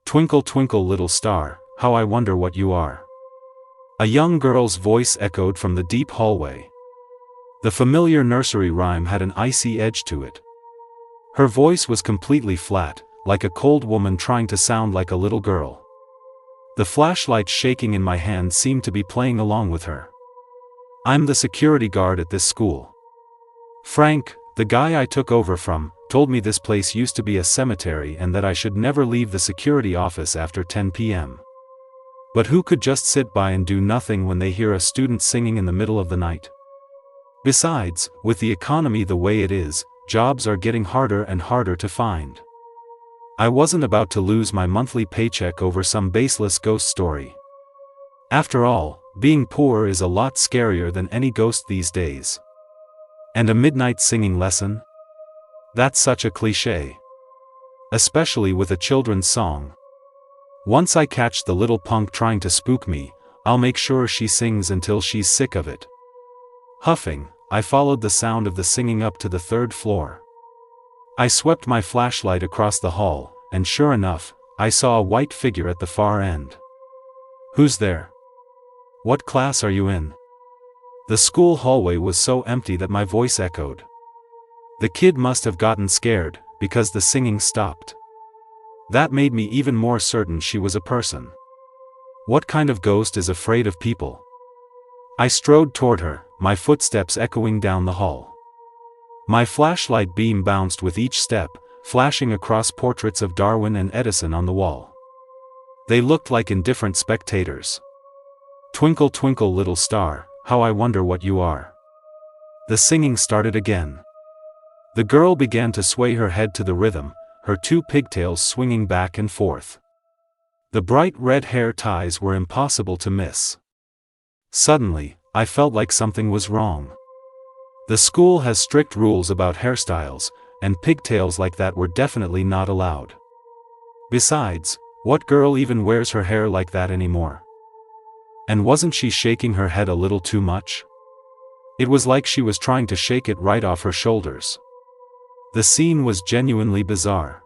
Twinkle twinkle little star, how I wonder what you are. A young girl's voice echoed from the deep hallway. The familiar nursery rhyme had an icy edge to it. Her voice was completely flat, like a cold woman trying to sound like a little girl. The flashlight shaking in my hand seemed to be playing along with her. I'm the security guard at this school. Frank, the guy I took over from, told me this place used to be a cemetery and that I should never leave the security office after 10 p.m. But who could just sit by and do nothing when they hear a student singing in the middle of the night? Besides, with the economy the way it is, jobs are getting harder and harder to find. I wasn't about to lose my monthly paycheck over some baseless ghost story. After all, being poor is a lot scarier than any ghost these days. And a midnight singing lesson? That's such a cliché. Especially with a children's song. Once I catch the little punk trying to spook me, I'll make sure she sings until she's sick of it. Huffing, I followed the sound of the singing up to the 3rd floor. I swept my flashlight across the hall, and sure enough, I saw a white figure at the far end. Who's there? What class are you in? The school hallway was so empty that my voice echoed. The kid must have gotten scared, because the singing stopped. That made me even more certain she was a person. What kind of ghost is afraid of people? I strode toward her, my footsteps echoing down the hall. My flashlight beam bounced with each step, flashing across portraits of Darwin and Edison on the wall. They looked like indifferent spectators. Twinkle twinkle little star, how I wonder what you are. The singing started again. The girl began to sway her head to the rhythm, her 2 pigtails swinging back and forth. The bright red hair ties were impossible to miss. Suddenly, I felt like something was wrong. The school has strict rules about hairstyles, and pigtails like that were definitely not allowed. Besides, what girl even wears her hair like that anymore? And wasn't she shaking her head a little too much? It was like she was trying to shake it right off her shoulders. The scene was genuinely bizarre.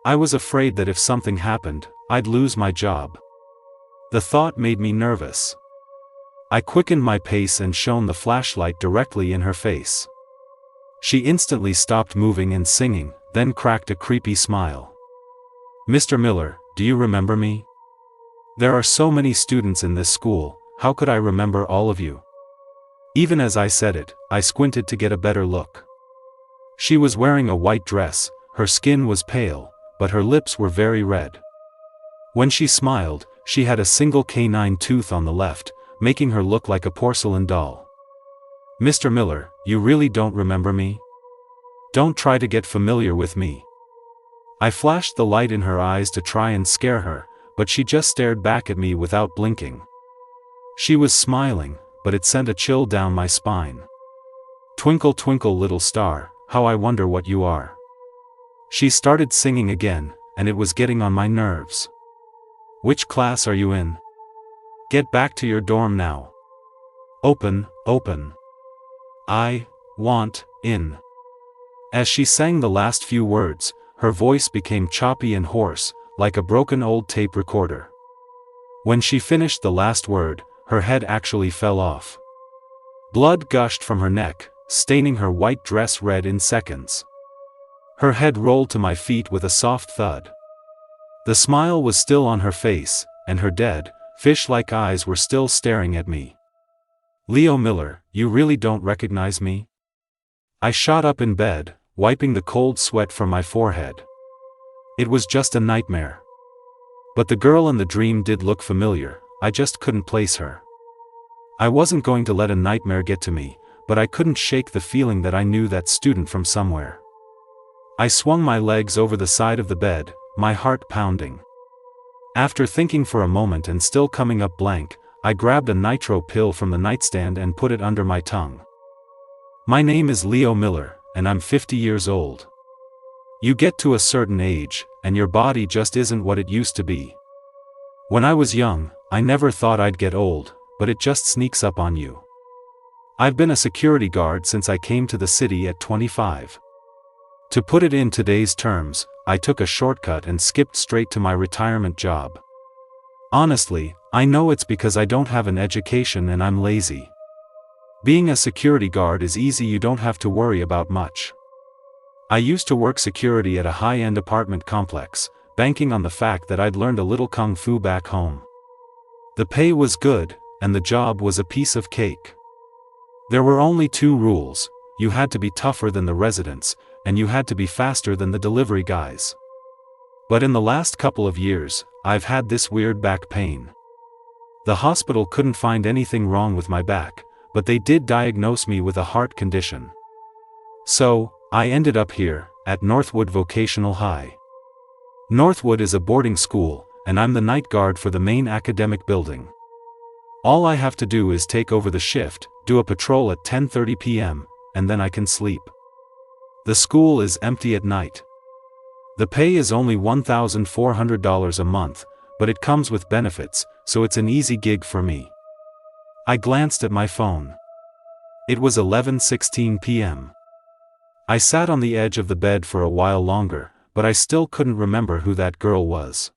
I was afraid that if something happened, I'd lose my job. The thought made me nervous. I quickened my pace and shone the flashlight directly in her face. She instantly stopped moving and singing, then cracked a creepy smile. Mr. Miller, do you remember me? There are so many students in this school, how could I remember all of you? Even as I said it, I squinted to get a better look. She was wearing a white dress, her skin was pale, but her lips were very red. When she smiled, she had a single canine tooth on the left, making her look like a porcelain doll. Mr. Miller, you really don't remember me? Don't try to get familiar with me. I flashed the light in her eyes to try and scare her, but she just stared back at me without blinking. She was smiling, but it sent a chill down my spine. Twinkle twinkle little star, how I wonder what you are. She started singing again, and it was getting on my nerves. Which class are you in? Get back to your dorm now. Open, open. I want in. As she sang the last few words, her voice became choppy and hoarse, like a broken old tape recorder. When she finished the last word, her head actually fell off. Blood gushed from her neck, staining her white dress red in seconds. Her head rolled to my feet with a soft thud. The smile was still on her face, and her dead, fish-like eyes were still staring at me. Leo Miller, you really don't recognize me? I shot up in bed, wiping the cold sweat from my forehead. It was just a nightmare. But the girl in the dream did look familiar, I just couldn't place her. I wasn't going to let a nightmare get to me, but I couldn't shake the feeling that I knew that student from somewhere. I swung my legs over the side of the bed, my heart pounding. After thinking for a moment and still coming up blank, I grabbed a nitro pill from the nightstand and put it under my tongue. My name is Leo Miller, and I'm 50 years old. You get to a certain age, and your body just isn't what it used to be. When I was young, I never thought I'd get old, but it just sneaks up on you. I've been a security guard since I came to the city at 25. To put it in today's terms, I took a shortcut and skipped straight to my retirement job. Honestly, I know it's because I don't have an education and I'm lazy. Being a security guard is easy, you don't have to worry about much. I used to work security at a high-end apartment complex, banking on the fact that I'd learned a little kung fu back home. The pay was good, and the job was a piece of cake. There were only 2 rules: you had to be tougher than the residents, and you had to be faster than the delivery guys. But in the last couple of years, I've had this weird back pain. The hospital couldn't find anything wrong with my back, but they did diagnose me with a heart condition. So, I ended up here, at Northwood Vocational High. Northwood is a boarding school, and I'm the night guard for the main academic building. All I have to do is take over the shift, do a patrol at 10:30 p.m., and then I can sleep. The school is empty at night. The pay is only $1,400 a month, but it comes with benefits, so it's an easy gig for me. I glanced at my phone. It was 11:16 p.m. I sat on the edge of the bed for a while longer, but I still couldn't remember who that girl was.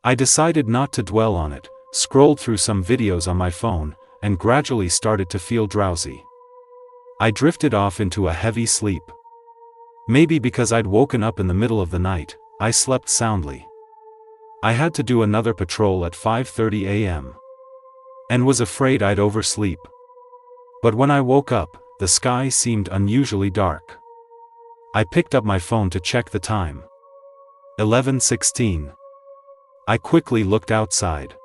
I decided not to dwell on it, scrolled through some videos on my phone, and gradually started to feel drowsy. I drifted off into a heavy sleep. Maybe because I'd woken up in the middle of the night, I slept soundly. I had to do another patrol at 5:30 a.m. and was afraid I'd oversleep. But when I woke up, the sky seemed unusually dark. I picked up my phone to check the time. 11:16. I quickly looked outside.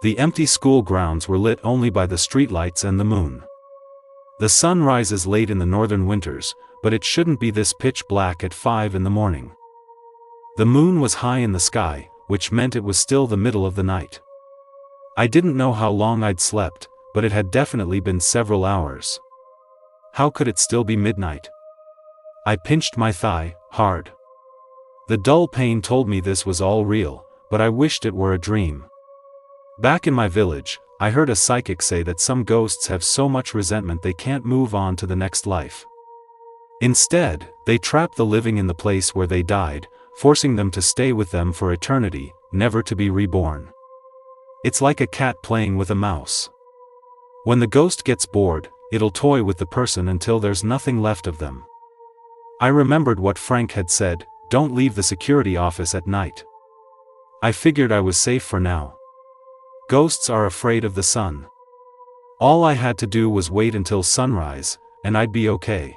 The empty school grounds were lit only by the streetlights and the moon. The sun rises late in the northern winters, but it shouldn't be this pitch black at 5 in the morning. The moon was high in the sky, which meant it was still the middle of the night. I didn't know how long I'd slept, but it had definitely been several hours. How could it still be midnight? I pinched my thigh, hard. The dull pain told me this was all real, but I wished it were a dream. Back in my village, I heard a psychic say that some ghosts have so much resentment they can't move on to the next life. Instead, they trap the living in the place where they died, forcing them to stay with them for eternity, never to be reborn. It's like a cat playing with a mouse. When the ghost gets bored, it'll toy with the person until there's nothing left of them. I remembered what Frank had said, don't leave the security office at night. I figured I was safe for now. Ghosts are afraid of the sun. All I had to do was wait until sunrise, and I'd be okay.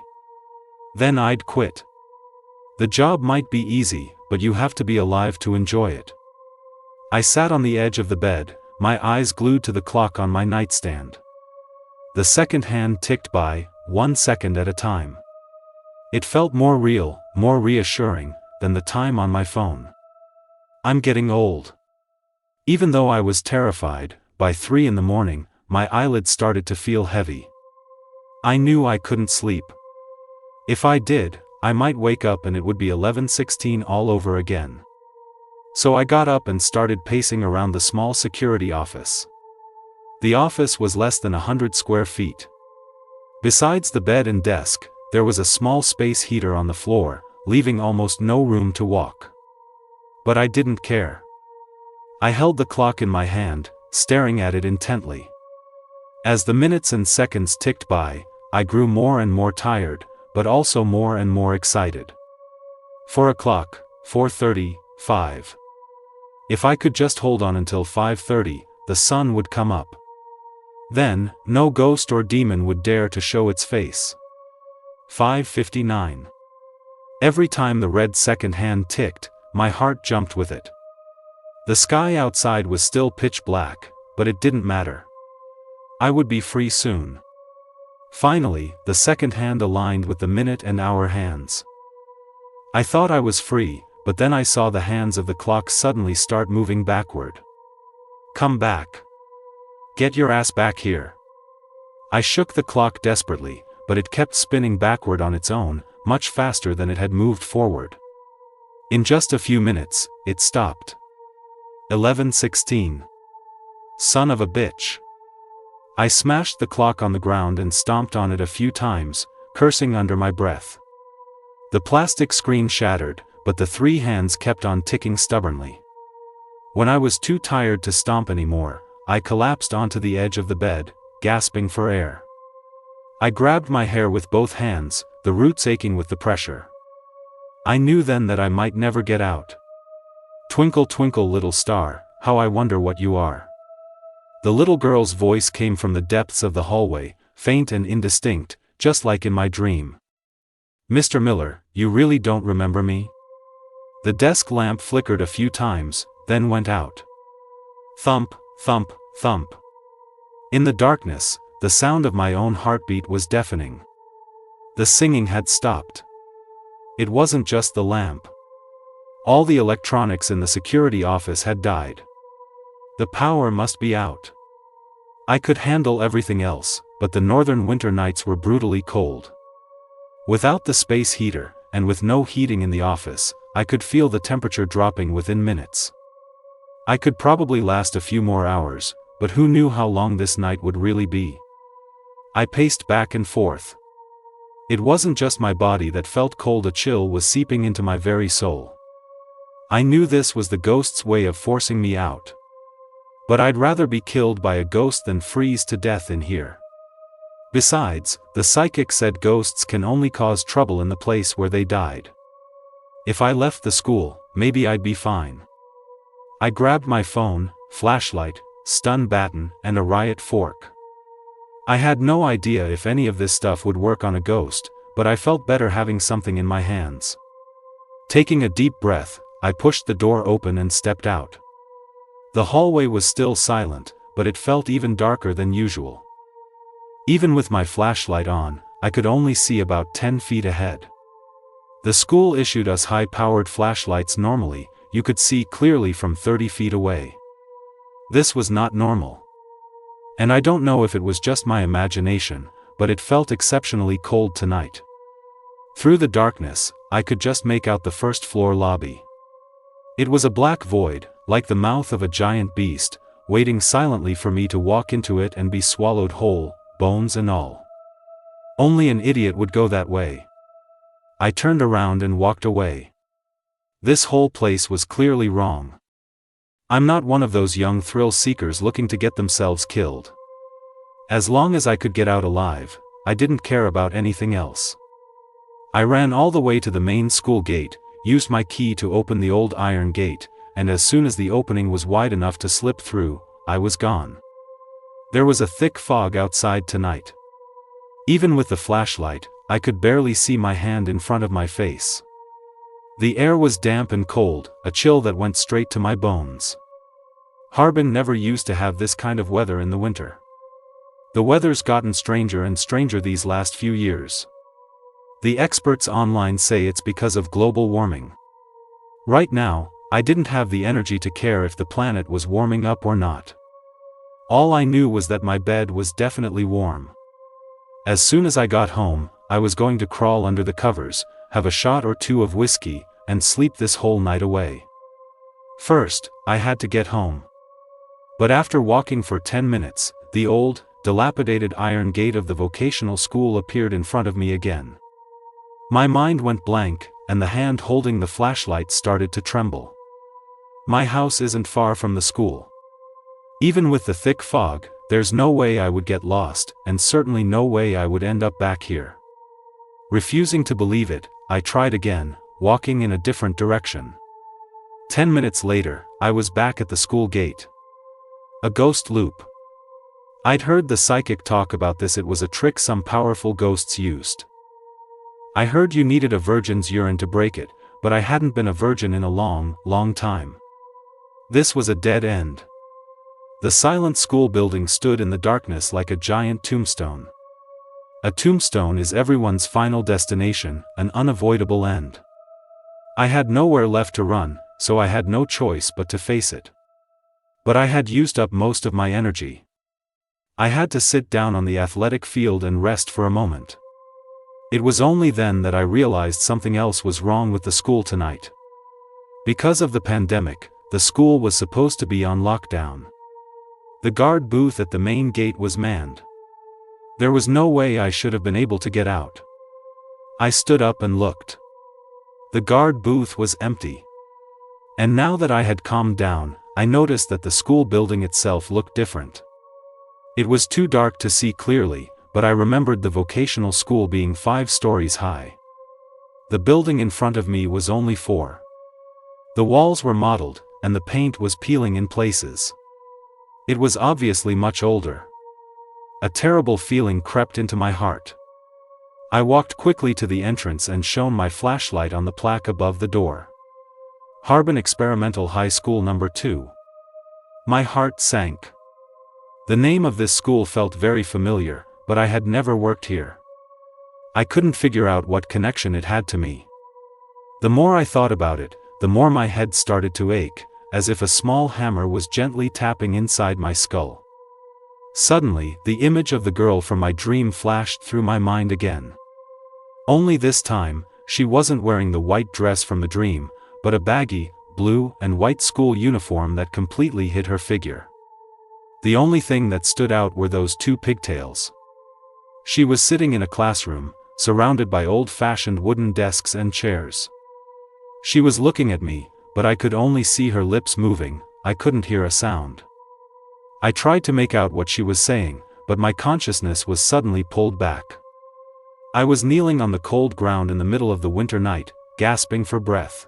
Then I'd quit. The job might be easy, but you have to be alive to enjoy it. I sat on the edge of the bed, my eyes glued to the clock on my nightstand. The second hand ticked by, 1 second at a time. It felt more real, more reassuring, than the time on my phone. I'm getting old. Even though I was terrified, by 3 in the morning, my eyelids started to feel heavy. I knew I couldn't sleep. If I did, I might wake up and it would be 11:16 all over again. So I got up and started pacing around the small security office. The office was less than 100 square feet. Besides the bed and desk, there was a small space heater on the floor, leaving almost no room to walk. But I didn't care. I held the clock in my hand, staring at it intently. As the minutes and seconds ticked by, I grew more and more tired, but also more and more excited. 4 o'clock, 4:30, 5. If I could just hold on until 5:30, the sun would come up. Then, no ghost or demon would dare to show its face. 5:59. Every time the red second hand ticked, my heart jumped with it. The sky outside was still pitch black, but it didn't matter. I would be free soon. Finally, the second hand aligned with the minute and hour hands. I thought I was free, but then I saw the hands of the clock suddenly start moving backward. Come back. Get your ass back here. I shook the clock desperately, but it kept spinning backward on its own, much faster than it had moved forward. In just a few minutes, it stopped. 11:16. Son of a bitch. I smashed the clock on the ground and stomped on it a few times, cursing under my breath. The plastic screen shattered, but the 3 hands kept on ticking stubbornly. When I was too tired to stomp anymore, I collapsed onto the edge of the bed, gasping for air. I grabbed my hair with both hands, the roots aching with the pressure. I knew then that I might never get out. Twinkle twinkle little star, how I wonder what you are. The little girl's voice came from the depths of the hallway, faint and indistinct, just like in my dream. Mr. Miller, you really don't remember me? The desk lamp flickered a few times, then went out. Thump, thump, thump. In the darkness, the sound of my own heartbeat was deafening. The singing had stopped. It wasn't just the lamp. All the electronics in the security office had died. The power must be out. I could handle everything else, but the northern winter nights were brutally cold. Without the space heater, and with no heating in the office, I could feel the temperature dropping within minutes. I could probably last a few more hours, but who knew how long this night would really be? I paced back and forth. It wasn't just my body that felt cold, a chill was seeping into my very soul. I knew this was the ghost's way of forcing me out. But I'd rather be killed by a ghost than freeze to death in here. Besides, the psychic said ghosts can only cause trouble in the place where they died. If I left the school, maybe I'd be fine. I grabbed my phone, flashlight, stun baton, and a riot fork. I had no idea if any of this stuff would work on a ghost, but I felt better having something in my hands. Taking a deep breath, I pushed the door open and stepped out. The hallway was still silent, but it felt even darker than usual. Even with my flashlight on, I could only see about 10 feet ahead. The school issued us high-powered flashlights normally, you could see clearly from 30 feet away. This was not normal. And I don't know if it was just my imagination, but it felt exceptionally cold tonight. Through the darkness, I could just make out the first-floor lobby. It was a black void, like the mouth of a giant beast, waiting silently for me to walk into it and be swallowed whole, bones and all. Only an idiot would go that way. I turned around and walked away. This whole place was clearly wrong. I'm not one of those young thrill-seekers looking to get themselves killed. As long as I could get out alive, I didn't care about anything else. I ran all the way to the main school gate, used my key to open the old iron gate, and as soon as the opening was wide enough to slip through, I was gone. There was a thick fog outside tonight. Even with the flashlight, I could barely see my hand in front of my face. The air was damp and cold, a chill that went straight to my bones. Harbin never used to have this kind of weather in the winter. The weather's gotten stranger and stranger these last few years. The experts online say it's because of global warming. Right now, I didn't have the energy to care if the planet was warming up or not. All I knew was that my bed was definitely warm. As soon as I got home, I was going to crawl under the covers, have a shot or two of whiskey, and sleep this whole night away. First, I had to get home. But after walking for 10 minutes, the old, dilapidated iron gate of the vocational school appeared in front of me again. My mind went blank, and the hand holding the flashlight started to tremble. My house isn't far from the school. Even with the thick fog, there's no way I would get lost, and certainly no way I would end up back here. Refusing to believe it, I tried again, walking in a different direction. 10 minutes later, I was back at the school gate. A ghost loop. I'd heard the psychic talk about this. It was a trick some powerful ghosts used. I heard you needed a virgin's urine to break it, but I hadn't been a virgin in a long, long time. This was a dead end. The silent school building stood in the darkness like a giant tombstone. A tombstone is everyone's final destination, an unavoidable end. I had nowhere left to run, so I had no choice but to face it. But I had used up most of my energy. I had to sit down on the athletic field and rest for a moment. It was only then that I realized something else was wrong with the school tonight. Because of the pandemic, the school was supposed to be on lockdown. The guard booth at the main gate was manned. There was no way I should have been able to get out. I stood up and looked. The guard booth was empty. And now that I had calmed down, I noticed that the school building itself looked different. It was too dark to see clearly, but I remembered the vocational school being 5 stories high. The building in front of me was only 4. The walls were mottled, and the paint was peeling in places. It was obviously much older. A terrible feeling crept into my heart. I walked quickly to the entrance and shone my flashlight on the plaque above the door. Harbin Experimental High School No. 2. My heart sank. The name of this school felt very familiar, but I had never worked here. I couldn't figure out what connection it had to me. The more I thought about it, the more my head started to ache, as if a small hammer was gently tapping inside my skull. Suddenly, the image of the girl from my dream flashed through my mind again. Only this time, she wasn't wearing the white dress from the dream, but a baggy, blue and white school uniform that completely hid her figure. The only thing that stood out were those 2 pigtails. She was sitting in a classroom, surrounded by old-fashioned wooden desks and chairs. She was looking at me, but I could only see her lips moving. I couldn't hear a sound. I tried to make out what she was saying, but my consciousness was suddenly pulled back. I was kneeling on the cold ground in the middle of the winter night, gasping for breath.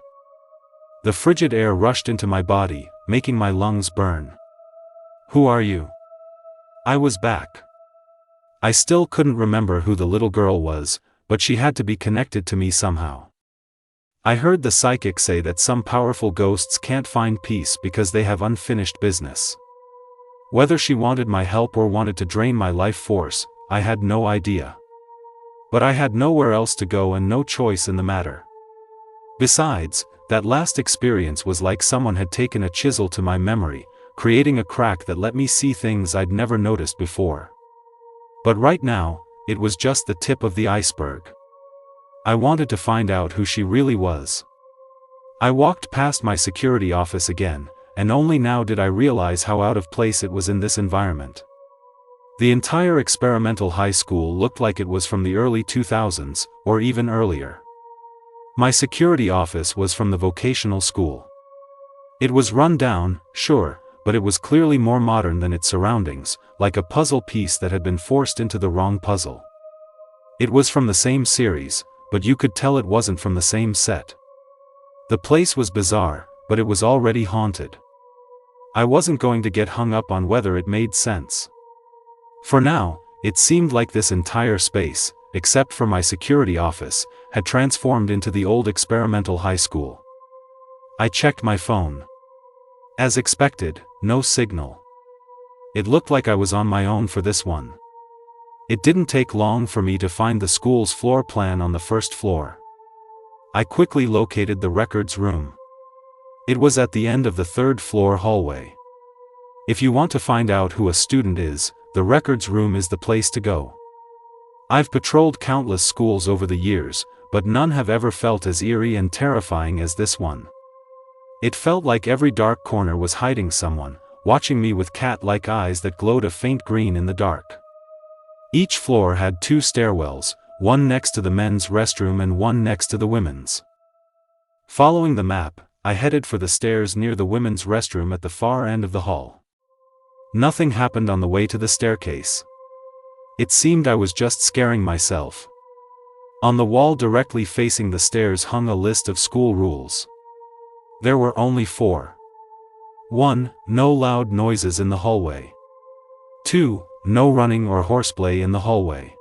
The frigid air rushed into my body, making my lungs burn. "Who are you?" I was back. I still couldn't remember who the little girl was, but she had to be connected to me somehow. I heard the psychic say that some powerful ghosts can't find peace because they have unfinished business. Whether she wanted my help or wanted to drain my life force, I had no idea. But I had nowhere else to go and no choice in the matter. Besides, that last experience was like someone had taken a chisel to my memory, creating a crack that let me see things I'd never noticed before. But right now, it was just the tip of the iceberg. I wanted to find out who she really was. I walked past my security office again, and only now did I realize how out of place it was in this environment. The entire experimental high school looked like it was from the early 2000s, or even earlier. My security office was from the vocational school. It was run down, sure, but it was clearly more modern than its surroundings, like a puzzle piece that had been forced into the wrong puzzle. It was from the same series, but you could tell it wasn't from the same set. The place was bizarre, but it was already haunted. I wasn't going to get hung up on whether it made sense. For now, it seemed like this entire space, except for my security office, had transformed into the old experimental high school. I checked my phone. As expected, no signal. It looked like I was on my own for this one. It didn't take long for me to find the school's floor plan on the first floor. I quickly located the records room. It was at the end of the 3rd floor hallway. If you want to find out who a student is, the records room is the place to go. I've patrolled countless schools over the years, but none have ever felt as eerie and terrifying as this one. It felt like every dark corner was hiding someone, watching me with cat-like eyes that glowed a faint green in the dark. Each floor had 2 stairwells, one next to the men's restroom and one next to the women's. Following the map, I headed for the stairs near the women's restroom at the far end of the hall. Nothing happened on the way to the staircase. It seemed I was just scaring myself. On the wall directly facing the stairs hung a list of school rules. There were only 4. 1. No loud noises in the hallway. 2. No running or horseplay in the hallway.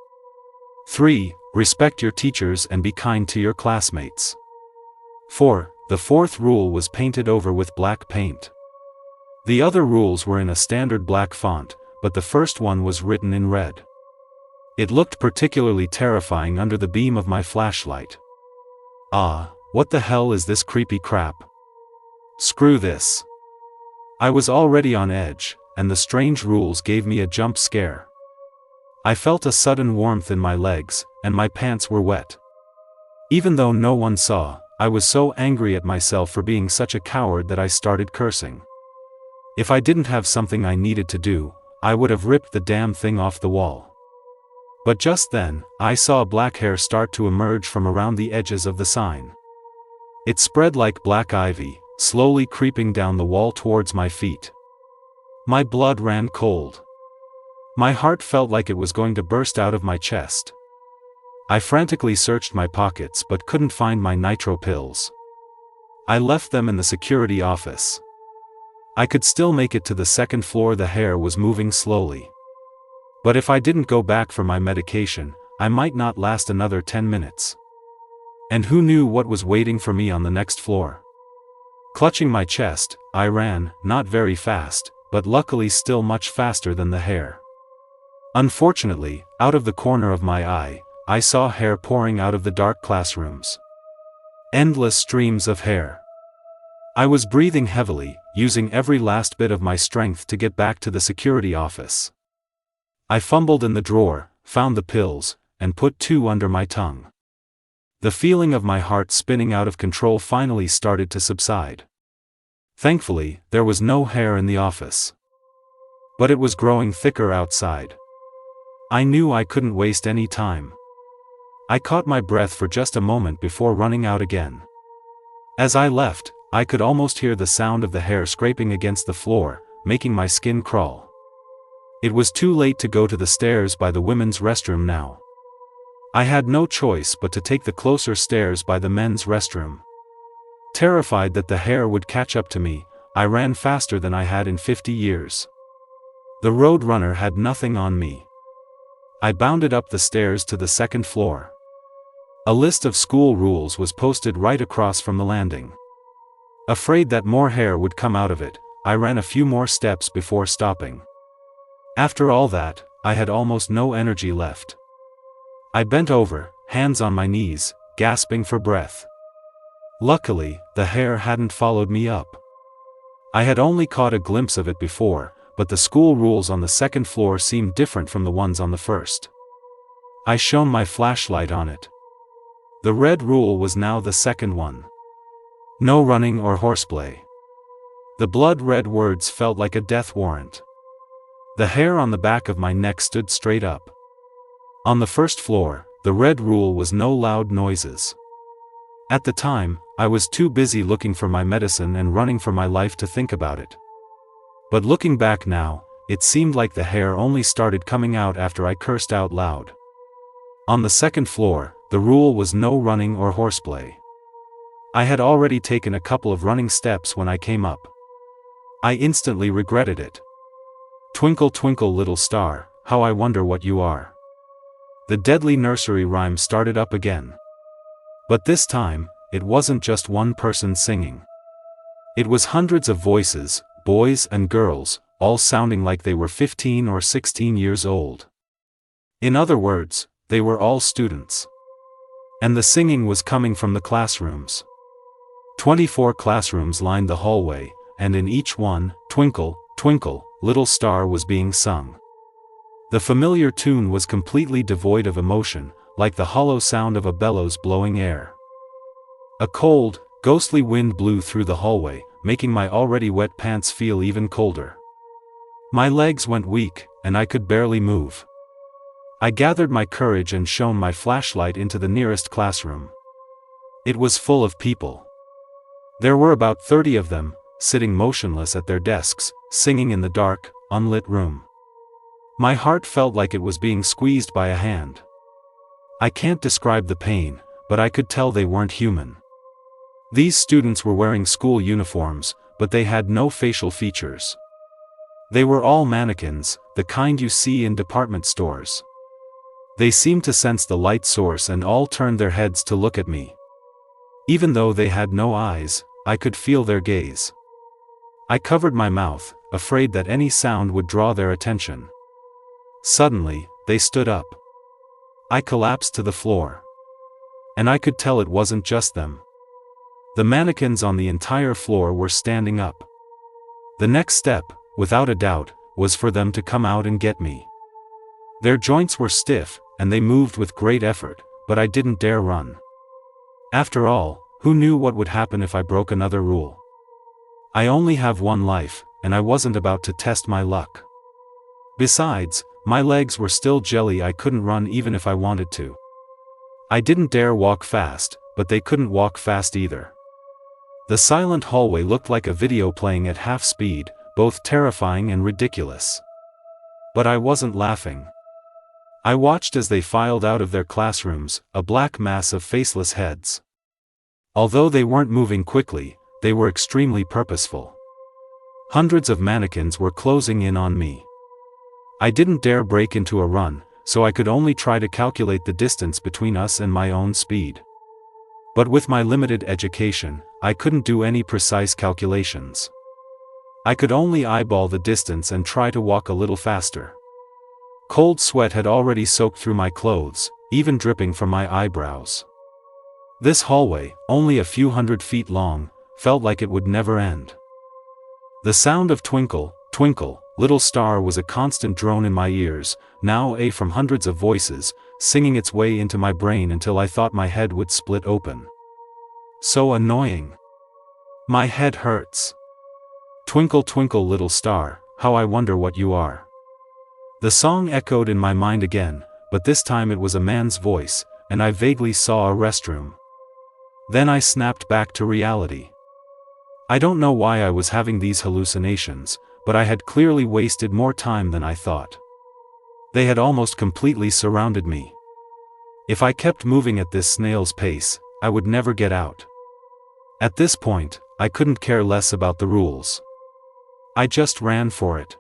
3. Respect your teachers and be kind to your classmates. 4. The 4th rule was painted over with black paint. The other rules were in a standard black font, but the first one was written in red. It looked particularly terrifying under the beam of my flashlight. Ah, what the hell is this creepy crap? Screw this. I was already on edge, and the strange rules gave me a jump scare. I felt a sudden warmth in my legs, and my pants were wet. Even though no one saw, I was so angry at myself for being such a coward that I started cursing. If I didn't have something I needed to do, I would have ripped the damn thing off the wall. But just then, I saw black hair start to emerge from around the edges of the sign. It spread like black ivy, slowly creeping down the wall towards my feet. My blood ran cold. My heart felt like it was going to burst out of my chest. I frantically searched my pockets but couldn't find my nitro pills. I left them in the security office. I could still make it to the second floor. The hair was moving slowly. But if I didn't go back for my medication, I might not last another 10 minutes. And who knew what was waiting for me on the next floor? Clutching my chest, I ran, not very fast, but luckily still much faster than the hair. Unfortunately, out of the corner of my eye, I saw hair pouring out of the dark classrooms. Endless streams of hair. I was breathing heavily, using every last bit of my strength to get back to the security office. I fumbled in the drawer, found the pills, and put 2 under my tongue. The feeling of my heart spinning out of control finally started to subside. Thankfully, there was no hair in the office. But it was growing thicker outside. I knew I couldn't waste any time. I caught my breath for just a moment before running out again. As I left, I could almost hear the sound of the hair scraping against the floor, making my skin crawl. It was too late to go to the stairs by the women's restroom now. I had no choice but to take the closer stairs by the men's restroom. Terrified that the hair would catch up to me, I ran faster than I had in 50 years. The road runner had nothing on me. I bounded up the stairs to the second floor. A list of school rules was posted right across from the landing. Afraid that more hair would come out of it, I ran a few more steps before stopping. After all that, I had almost no energy left. I bent over, hands on my knees, gasping for breath. Luckily, the hair hadn't followed me up. I had only caught a glimpse of it before, but the school rules on the second floor seemed different from the ones on the first. I shone my flashlight on it. The red rule was now the second one. No running or horseplay. The blood-red words felt like a death warrant. The hair on the back of my neck stood straight up. On the first floor, the red rule was no loud noises. At the time, I was too busy looking for my medicine and running for my life to think about it. But looking back now, it seemed like the hair only started coming out after I cursed out loud. On the second floor, the rule was no running or horseplay. I had already taken a couple of running steps when I came up. I instantly regretted it. Twinkle twinkle little star, how I wonder what you are. The deadly nursery rhyme started up again. But this time, it wasn't just one person singing. It was hundreds of voices, boys and girls, all sounding like they were 15 or 16 years old. In other words, they were all students. And the singing was coming from the classrooms. 24 classrooms lined the hallway, and in each one, Twinkle, Twinkle, Little Star was being sung. The familiar tune was completely devoid of emotion, like the hollow sound of a bellows blowing air. A cold, ghostly wind blew through the hallway, making my already wet pants feel even colder. My legs went weak, and I could barely move. I gathered my courage and shone my flashlight into the nearest classroom. It was full of people. There were about 30 of them, sitting motionless at their desks, singing in the dark, unlit room. My heart felt like it was being squeezed by a hand. I can't describe the pain, but I could tell they weren't human. These students were wearing school uniforms, but they had no facial features. They were all mannequins, the kind you see in department stores. They seemed to sense the light source and all turned their heads to look at me. Even though they had no eyes, I could feel their gaze. I covered my mouth, afraid that any sound would draw their attention. Suddenly, they stood up. I collapsed to the floor. And I could tell it wasn't just them. The mannequins on the entire floor were standing up. The next step, without a doubt, was for them to come out and get me. Their joints were stiff, and they moved with great effort, but I didn't dare run. After all, who knew what would happen if I broke another rule? I only have one life, and I wasn't about to test my luck. Besides, my legs were still jelly. I couldn't run even if I wanted to. I didn't dare walk fast, but they couldn't walk fast either. The silent hallway looked like a video playing at half speed, both terrifying and ridiculous. But I wasn't laughing. I watched as they filed out of their classrooms, a black mass of faceless heads. Although they weren't moving quickly, they were extremely purposeful. Hundreds of mannequins were closing in on me. I didn't dare break into a run, so I could only try to calculate the distance between us and my own speed. But with my limited education, I couldn't do any precise calculations. I could only eyeball the distance and try to walk a little faster. Cold sweat had already soaked through my clothes, even dripping from my eyebrows. This hallway, only a few hundred feet long, felt like it would never end. The sound of "Twinkle, Twinkle, Little Star" was a constant drone in my ears, now from hundreds of voices, singing its way into my brain until I thought my head would split open. So annoying. My head hurts. Twinkle, twinkle, little star, how I wonder what you are. The song echoed in my mind again, but this time it was a man's voice, and I vaguely saw a restroom. Then I snapped back to reality. I don't know why I was having these hallucinations, but I had clearly wasted more time than I thought. They had almost completely surrounded me. If I kept moving at this snail's pace, I would never get out. At this point, I couldn't care less about the rules. I just ran for it.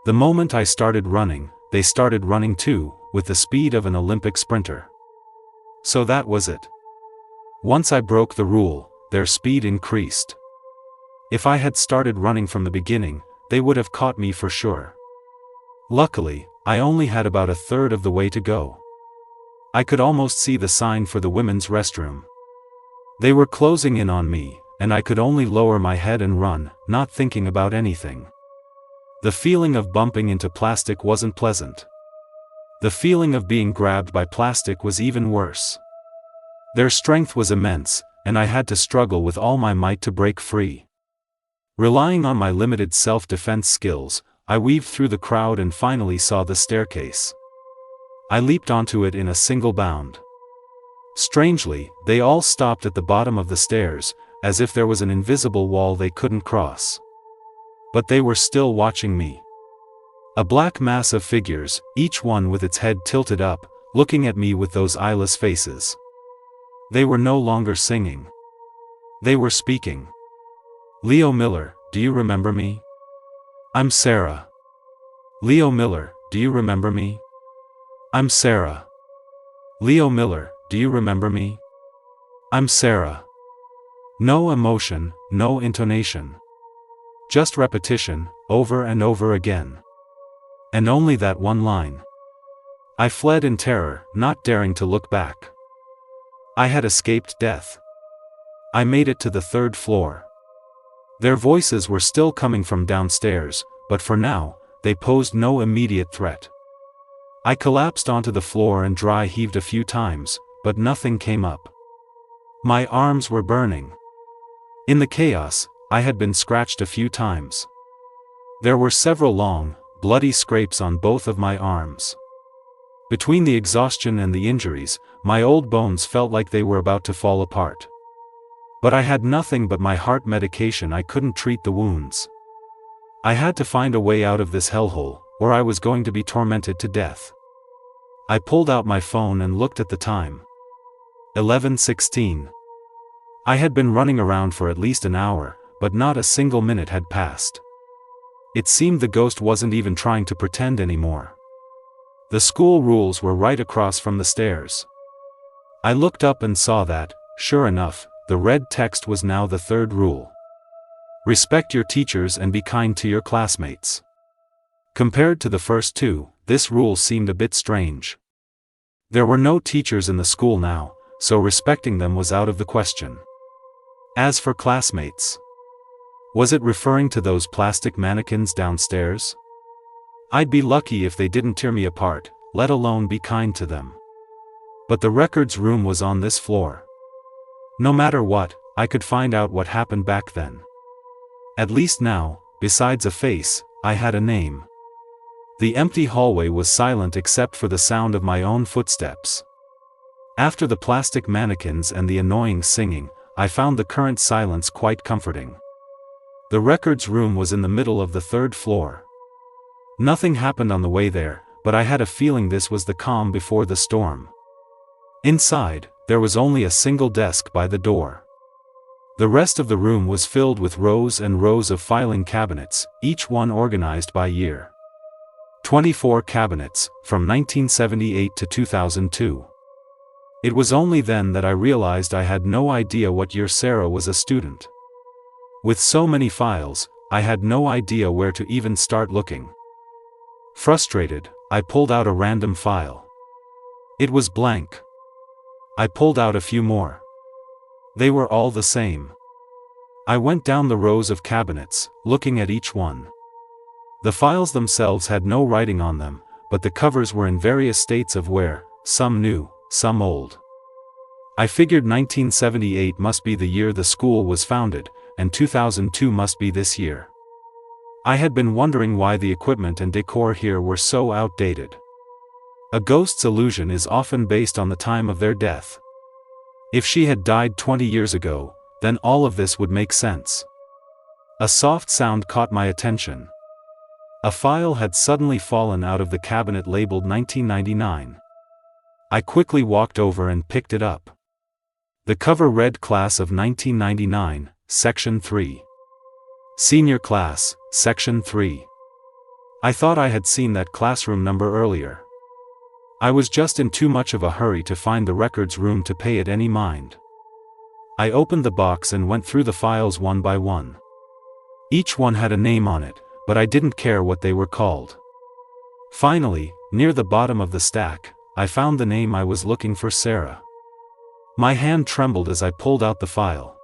The moment I started running, they started running too, with the speed of an Olympic sprinter. So that was it. Once I broke the rule, their speed increased. If I had started running from the beginning, they would have caught me for sure. Luckily, I only had about a third of the way to go. I could almost see the sign for the women's restroom. They were closing in on me, and I could only lower my head and run, not thinking about anything. The feeling of bumping into plastic wasn't pleasant. The feeling of being grabbed by plastic was even worse. Their strength was immense, and I had to struggle with all my might to break free. Relying on my limited self-defense skills, I weaved through the crowd and finally saw the staircase. I leaped onto it in a single bound. Strangely, they all stopped at the bottom of the stairs, as if there was an invisible wall they couldn't cross. But they were still watching me. A black mass of figures, each one with its head tilted up, looking at me with those eyeless faces. They were no longer singing. They were speaking. Leo Miller, do you remember me? I'm Sarah. Leo Miller, do you remember me? I'm Sarah. Leo Miller, do you remember me? I'm Sarah. No emotion, no intonation. Just repetition, over and over again. And only that one line. I fled in terror, not daring to look back. I had escaped death. I made it to the 3rd floor. Their voices were still coming from downstairs, but for now, they posed no immediate threat. I collapsed onto the floor and dry heaved a few times, but nothing came up. My arms were burning. In the chaos, I had been scratched a few times. There were several long, bloody scrapes on both of my arms. Between the exhaustion and the injuries, my old bones felt like they were about to fall apart. But I had nothing but my heart medication. I couldn't treat the wounds. I had to find a way out of this hellhole, or I was going to be tormented to death. I pulled out my phone and looked at the time. 11:16. I had been running around for at least an hour, but not a single minute had passed. It seemed the ghost wasn't even trying to pretend anymore. The school rules were right across from the stairs. I looked up and saw that, sure enough, the red text was now the 3rd rule. Respect your teachers and be kind to your classmates. Compared to the first 2, this rule seemed a bit strange. There were no teachers in the school now, so respecting them was out of the question. As for classmates, was it referring to those plastic mannequins downstairs? I'd be lucky if they didn't tear me apart, let alone be kind to them. But the records room was on this floor. No matter what, I could find out what happened back then. At least now, besides a face, I had a name. The empty hallway was silent except for the sound of my own footsteps. After the plastic mannequins and the annoying singing, I found the current silence quite comforting. The records room was in the middle of the third floor. Nothing happened on the way there, but I had a feeling this was the calm before the storm. Inside, there was only a single desk by the door. The rest of the room was filled with rows and rows of filing cabinets, each one organized by year. 24 cabinets, from 1978 to 2002. It was only then that I realized I had no idea what year Sarah was a student. With so many files, I had no idea where to even start looking. Frustrated, I pulled out a random file. It was blank. I pulled out a few more. They were all the same. I went down the rows of cabinets, looking at each one. The files themselves had no writing on them, but the covers were in various states of wear, some new, some old. I figured 1978 must be the year the school was founded, and 2002 must be this year. I had been wondering why the equipment and decor here were so outdated. A ghost's illusion is often based on the time of their death. If she had died 20 years ago, then all of this would make sense. A soft sound caught my attention. A file had suddenly fallen out of the cabinet labeled 1999. I quickly walked over and picked it up. The cover read Class of 1999, Section 3. Senior Class, Section 3. I thought I had seen that classroom number earlier. I was just in too much of a hurry to find the records room to pay it any mind. I opened the box and went through the files one by one. Each one had a name on it, but I didn't care what they were called. Finally, near the bottom of the stack, I found the name I was looking for: Sarah. My hand trembled as I pulled out the file.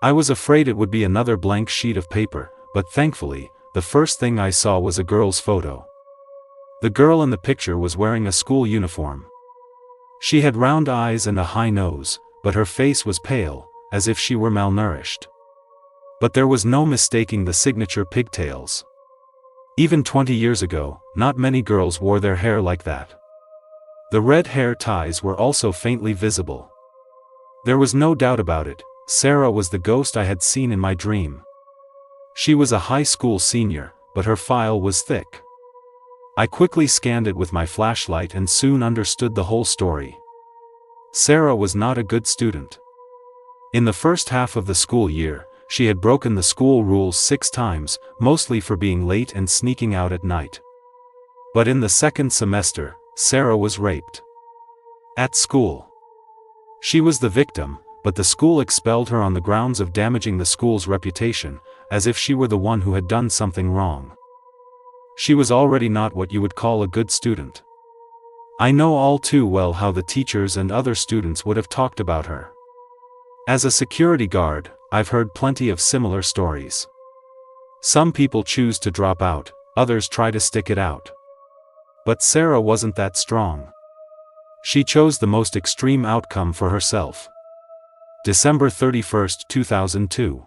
I was afraid it would be another blank sheet of paper, but thankfully, the first thing I saw was a girl's photo. The girl in the picture was wearing a school uniform. She had round eyes and a high nose, but her face was pale, as if she were malnourished. But there was no mistaking the signature pigtails. Even 20 years ago, not many girls wore their hair like that. The red hair ties were also faintly visible. There was no doubt about it, Sarah was the ghost I had seen in my dream. She was a high school senior, but her file was thick. I quickly scanned it with my flashlight and soon understood the whole story. Sarah was not a good student. In the first half of the school year, she had broken the school rules 6 times, mostly for being late and sneaking out at night. But in the second semester, Sarah was raped. At school. She was the victim, but the school expelled her on the grounds of damaging the school's reputation, as if she were the one who had done something wrong. She was already not what you would call a good student. I know all too well how the teachers and other students would have talked about her. As a security guard, I've heard plenty of similar stories. Some people choose to drop out, others try to stick it out. But Sarah wasn't that strong. She chose the most extreme outcome for herself. December 31, 2002.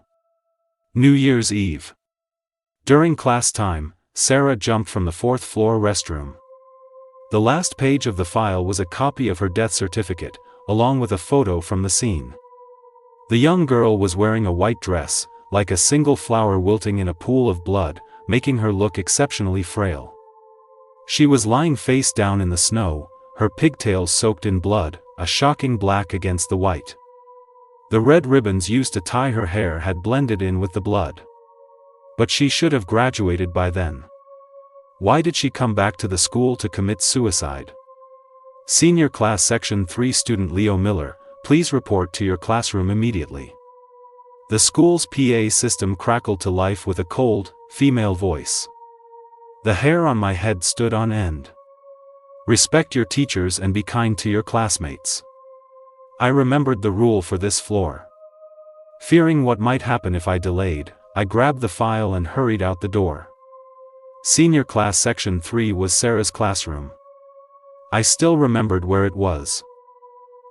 New Year's Eve. During class time, Sarah jumped from the 4th floor restroom. The last page of the file was a copy of her death certificate, along with a photo from the scene. The young girl was wearing a white dress, like a single flower wilting in a pool of blood, making her look exceptionally frail. She was lying face down in the snow, her pigtails soaked in blood, a shocking black against the white. The red ribbons used to tie her hair had blended in with the blood. But she should have graduated by then. Why did she come back to the school to commit suicide? Senior Class Section 3 Student Leo Miller, please report to your classroom immediately. The school's PA system crackled to life with a cold, female voice. The hair on my head stood on end. Respect your teachers and be kind to your classmates. I remembered the rule for this floor. Fearing what might happen if I delayed, I grabbed the file and hurried out the door. Senior Class Section 3 was Sarah's classroom. I still remembered where it was.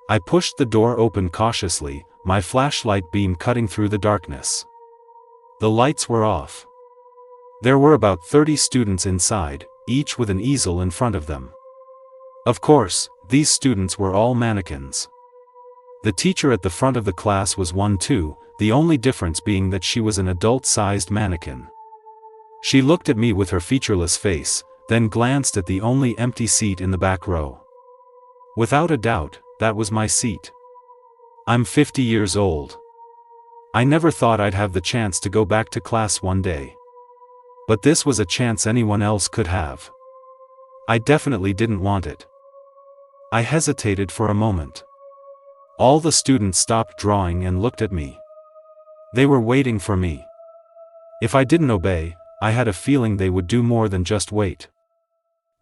I pushed the door open cautiously, my flashlight beam cutting through the darkness. The lights were off. There were about 30 students inside, each with an easel in front of them. Of course, these students were all mannequins. The teacher at the front of the class was one too, the only difference being that she was an adult-sized mannequin. She looked at me with her featureless face, then glanced at the only empty seat in the back row. Without a doubt, that was my seat. I'm 50 years old. I never thought I'd have the chance to go back to class one day. But this was a chance anyone else could have. I definitely didn't want it. I hesitated for a moment. All the students stopped drawing and looked at me. They were waiting for me. If I didn't obey, I had a feeling they would do more than just wait.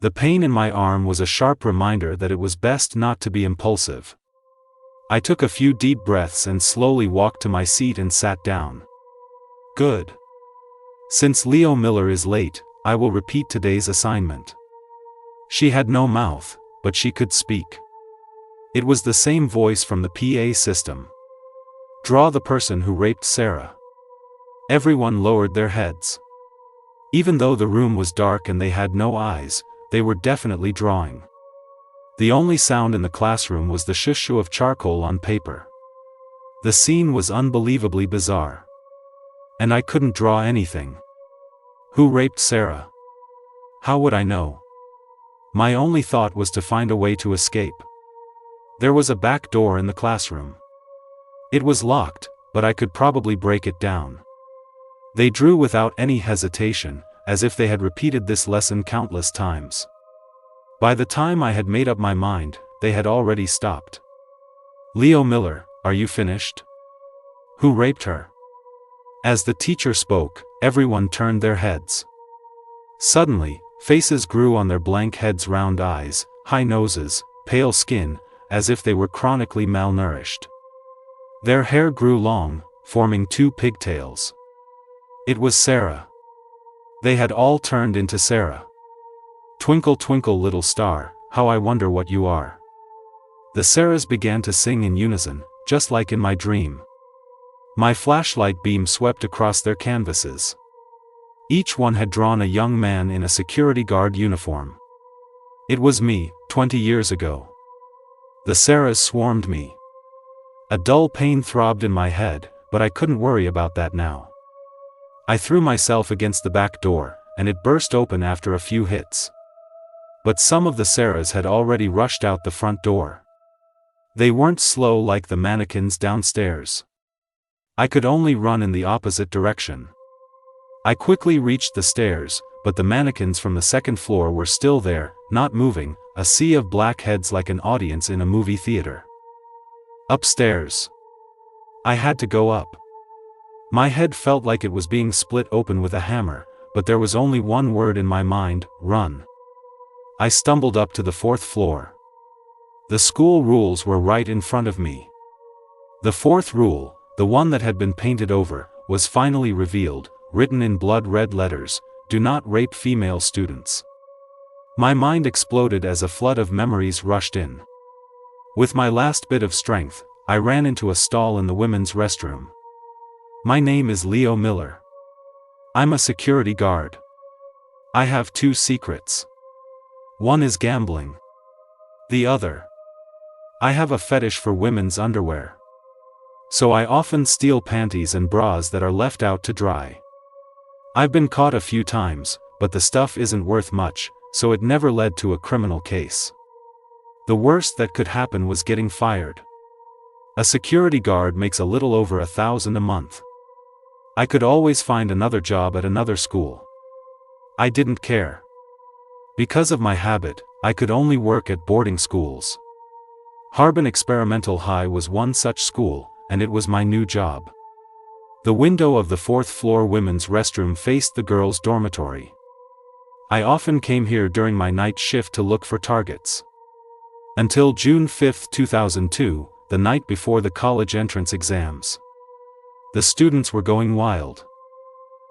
The pain in my arm was a sharp reminder that it was best not to be impulsive. I took a few deep breaths and slowly walked to my seat and sat down. Good. Since Leo Miller is late, I will repeat today's assignment. She had no mouth, but she could speak. It was the same voice from the PA system. Draw the person who raped Sarah. Everyone lowered their heads. Even though the room was dark and they had no eyes, they were definitely drawing. The only sound in the classroom was the shush-shu of charcoal on paper. The scene was unbelievably bizarre. And I couldn't draw anything. Who raped Sarah? How would I know? My only thought was to find a way to escape. There was a back door in the classroom. It was locked, but I could probably break it down. They drew without any hesitation, as if they had repeated this lesson countless times. By the time I had made up my mind, they had already stopped. Leo Miller, are you finished? Who raped her? As the teacher spoke, everyone turned their heads. Suddenly, faces grew on their blank heads, round eyes, high noses, pale skin, as if they were chronically malnourished. Their hair grew long, forming two pigtails. It was Sarah. They had all turned into Sarah. Twinkle twinkle little star, how I wonder what you are. The Sarahs began to sing in unison, just like in my dream. My flashlight beam swept across their canvases. Each one had drawn a young man in a security guard uniform. It was me, 20 years ago. The Sarahs swarmed me. A dull pain throbbed in my head, but I couldn't worry about that now. I threw myself against the back door, and it burst open after a few hits. But some of the Sarahs had already rushed out the front door. They weren't slow like the mannequins downstairs. I could only run in the opposite direction. I quickly reached the stairs, but the mannequins from the second floor were still there, not moving, a sea of black heads like an audience in a movie theater. Upstairs. I had to go up. My head felt like it was being split open with a hammer, but there was only one word in my mind: run. I stumbled up to the fourth floor. The school rules were right in front of me. The fourth rule, the one that had been painted over, was finally revealed, written in blood-red letters: do not rape female students. My mind exploded as a flood of memories rushed in. With my last bit of strength, I ran into a stall in the women's restroom. My name is Leo Miller. I'm a security guard. I have two secrets. One is gambling. The other. I have a fetish for women's underwear. So I often steal panties and bras that are left out to dry. I've been caught a few times, but the stuff isn't worth much, so it never led to a criminal case. The worst that could happen was getting fired. A security guard makes a little over $1,000 a month. I could always find another job at another school. I didn't care. Because of my habit, I could only work at boarding schools. Harbin Experimental High was one such school, and it was my new job. The window of the fourth-floor women's restroom faced the girls' dormitory. I often came here during my night shift to look for targets. Until June 5, 2002, the night before the college entrance exams. The students were going wild.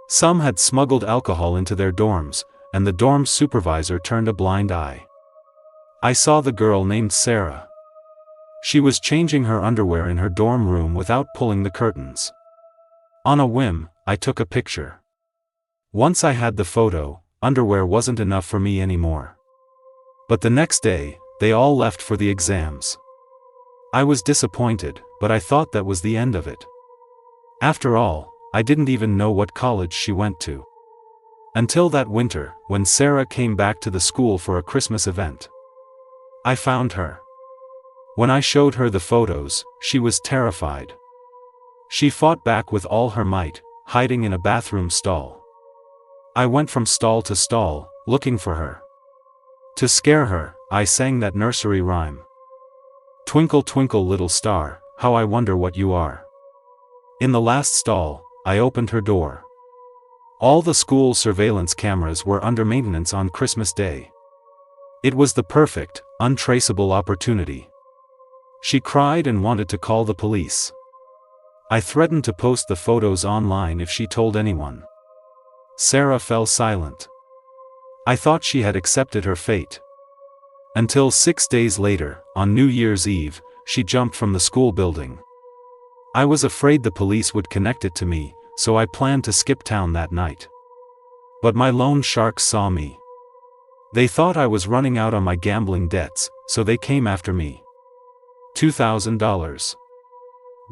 Some had smuggled alcohol into their dorms, and the dorm supervisor turned a blind eye. I saw the girl named Sarah. She was changing her underwear in her dorm room without pulling the curtains. On a whim, I took a picture. Once I had the photo, underwear wasn't enough for me anymore. But the next day, they all left for the exams. I was disappointed, but I thought that was the end of it. After all, I didn't even know what college she went to. Until that winter, when Sarah came back to the school for a Christmas event. I found her. When I showed her the photos, she was terrified. She fought back with all her might, hiding in a bathroom stall. I went from stall to stall, looking for her. To scare her, I sang that nursery rhyme. Twinkle twinkle little star, how I wonder what you are. In the last stall, I opened her door. All the school surveillance cameras were under maintenance on Christmas Day. It was the perfect, untraceable opportunity. She cried and wanted to call the police. I threatened to post the photos online if she told anyone. Sarah fell silent. I thought she had accepted her fate. Until 6 days later, on New Year's Eve, she jumped from the school building. I was afraid the police would connect it to me, so I planned to skip town that night. But my loan sharks saw me. They thought I was running out on my gambling debts, so they came after me. $2,000.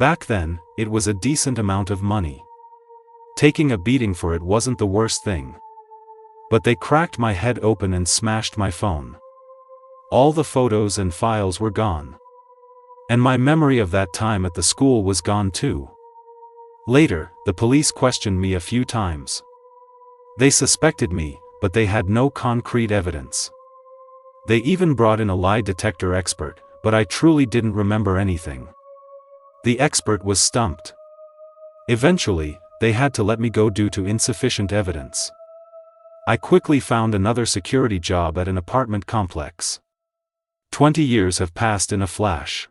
Back then, it was a decent amount of money. Taking a beating for it wasn't the worst thing. But they cracked my head open and smashed my phone. All the photos and files were gone. And my memory of that time at the school was gone too. Later, the police questioned me a few times. They suspected me, but they had no concrete evidence. They even brought in a lie detector expert, but I truly didn't remember anything. The expert was stumped. Eventually, they had to let me go due to insufficient evidence. I quickly found another security job at an apartment complex. 20 years have passed in a flash.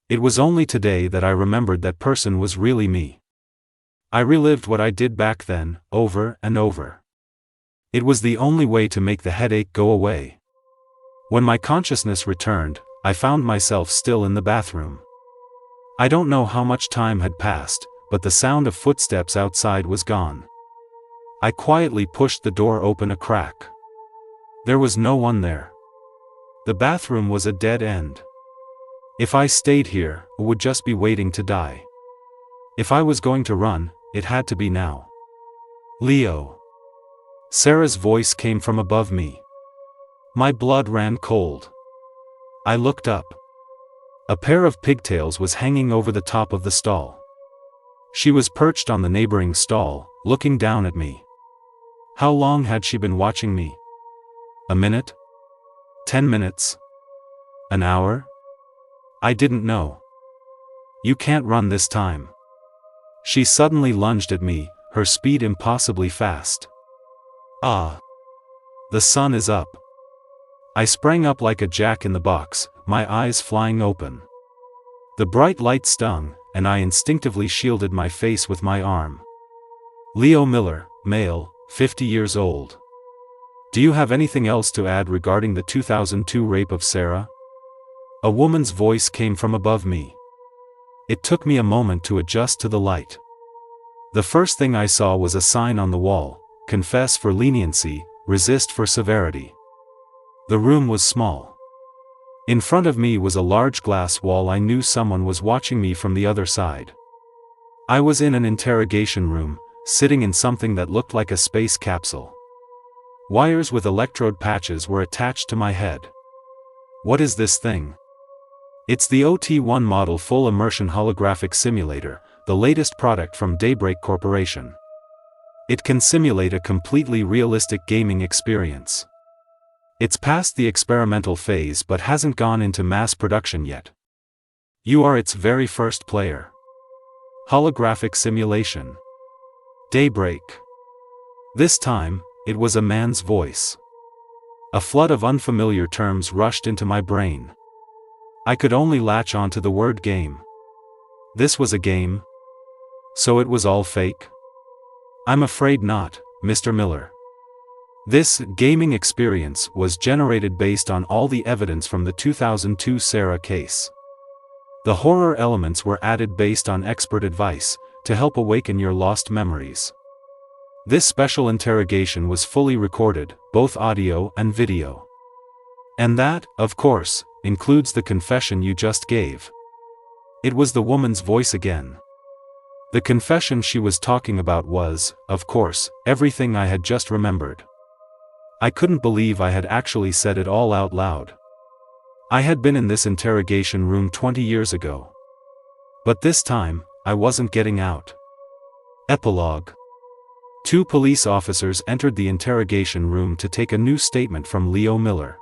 It was only today that I remembered that person was really me. I relived what I did back then, over and over. It was the only way to make the headache go away. When my consciousness returned, I found myself still in the bathroom. I don't know how much time had passed, but the sound of footsteps outside was gone. I quietly pushed the door open a crack. There was no one there. The bathroom was a dead end. If I stayed here, I would just be waiting to die. If I was going to run, it had to be now. Leo. Sarah's voice came from above me. My blood ran cold. I looked up. A pair of pigtails was hanging over the top of the stall. She was perched on the neighboring stall, looking down at me. How long had she been watching me? A minute? 10 minutes? An hour? I didn't know. You can't run this time. She suddenly lunged at me, her speed impossibly fast. Ah! The sun is up. I sprang up like a jack in the box, my eyes flying open. The bright light stung, and I instinctively shielded my face with my arm. Leo Miller, male, 50 years old. Do you have anything else to add regarding the 2002 rape of Sarah? A woman's voice came from above me. It took me a moment to adjust to the light. The first thing I saw was a sign on the wall: confess for leniency, resist for severity. The room was small. In front of me was a large glass wall. I knew someone was watching me from the other side. I was in an interrogation room, sitting in something that looked like a space capsule. Wires with electrode patches were attached to my head. What is this thing? It's the OT-1 model full immersion holographic simulator, the latest product from Daybreak Corporation. It can simulate a completely realistic gaming experience. It's past the experimental phase but hasn't gone into mass production yet. You are its very first player. Holographic simulation. Daybreak. This time, it was a man's voice. A flood of unfamiliar terms rushed into my brain. I could only latch onto the word game. This was a game? So it was all fake? I'm afraid not, Mr. Miller. This gaming experience was generated based on all the evidence from the 2002 Sarah case. The horror elements were added based on expert advice, to help awaken your lost memories. This special interrogation was fully recorded, both audio and video. And that, of course, includes the confession you just gave. It was the woman's voice again. The confession she was talking about was, of course, everything I had just remembered. I couldn't believe I had actually said it all out loud. I had been in this interrogation room 20 years ago. But this time, I wasn't getting out. Epilogue. 2 police officers entered the interrogation room to take a new statement from Leo Miller.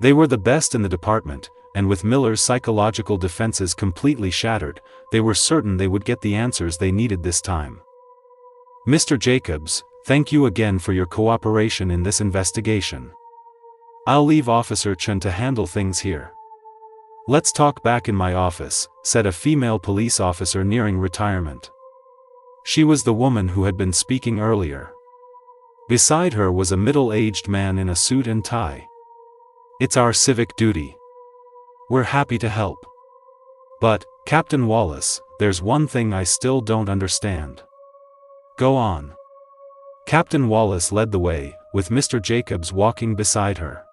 They were the best in the department, and with Miller's psychological defenses completely shattered, they were certain they would get the answers they needed this time. "Mr. Jacobs, thank you again for your cooperation in this investigation. I'll leave Officer Chen to handle things here. Let's talk back in my office," said a female police officer nearing retirement. She was the woman who had been speaking earlier. Beside her was a middle-aged man in a suit and tie. "It's our civic duty. We're happy to help. But, Captain Wallace, there's one thing I still don't understand." "Go on." Captain Wallace led the way, with Mr. Jacobs walking beside her.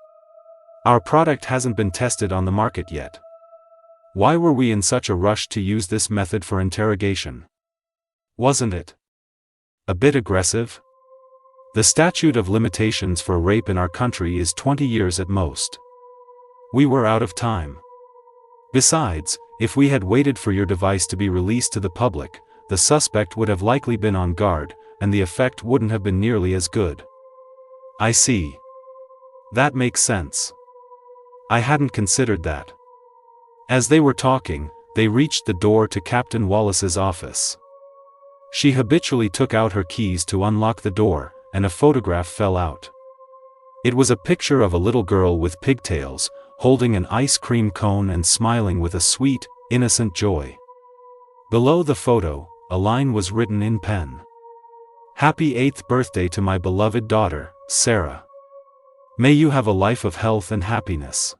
"Our product hasn't been tested on the market yet. Why were we in such a rush to use this method for interrogation? Wasn't it a bit aggressive? The statute of limitations for rape in our country is 20 years at most. We were out of time. Besides, if we had waited for your device to be released to the public, the suspect would have likely been on guard, and the effect wouldn't have been nearly as good." "I see. That makes sense. I hadn't considered that." As they were talking, they reached the door to Captain Wallace's office. She habitually took out her keys to unlock the door, and a photograph fell out. It was a picture of a little girl with pigtails, holding an ice cream cone and smiling with a sweet, innocent joy. Below the photo, a line was written in pen. "Happy 8th birthday to my beloved daughter, Sarah. May you have a life of health and happiness."